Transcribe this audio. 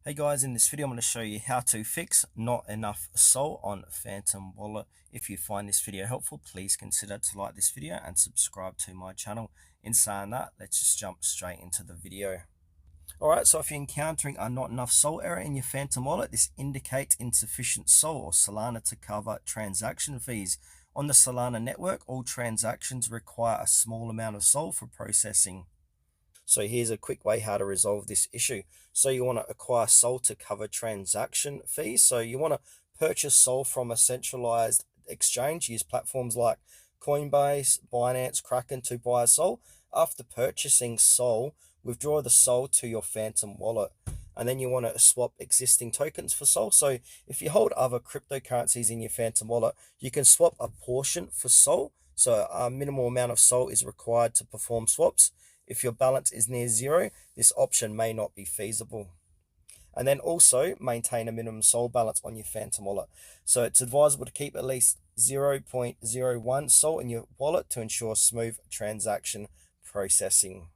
Hey guys, in this video I'm going to show you how to fix not enough SOL on Phantom Wallet. If you find this video helpful, please consider to like this video and subscribe to my channel. In saying that, let's just jump straight into the video. Alright, so if you're encountering a not enough SOL error in your Phantom Wallet, this indicates insufficient SOL or Solana to cover transaction fees. On the Solana network, all transactions require a small amount of SOL for processing. So here's a quick way how to resolve this issue. So you want to acquire SOL to cover transaction fees. So you want to purchase SOL from a centralized exchange. Use platforms like Coinbase, Binance, Kraken to buy SOL. After purchasing SOL, withdraw the SOL to your Phantom wallet. And then you want to swap existing tokens for SOL. So if you hold other cryptocurrencies in your Phantom wallet, you can swap a portion for SOL. So a minimal amount of SOL is required to perform swaps. If your balance is near zero, this option may not be feasible. And then also maintain a minimum SOL balance on your Phantom wallet. So it's advisable to keep at least 0.01 SOL in your wallet to ensure smooth transaction processing.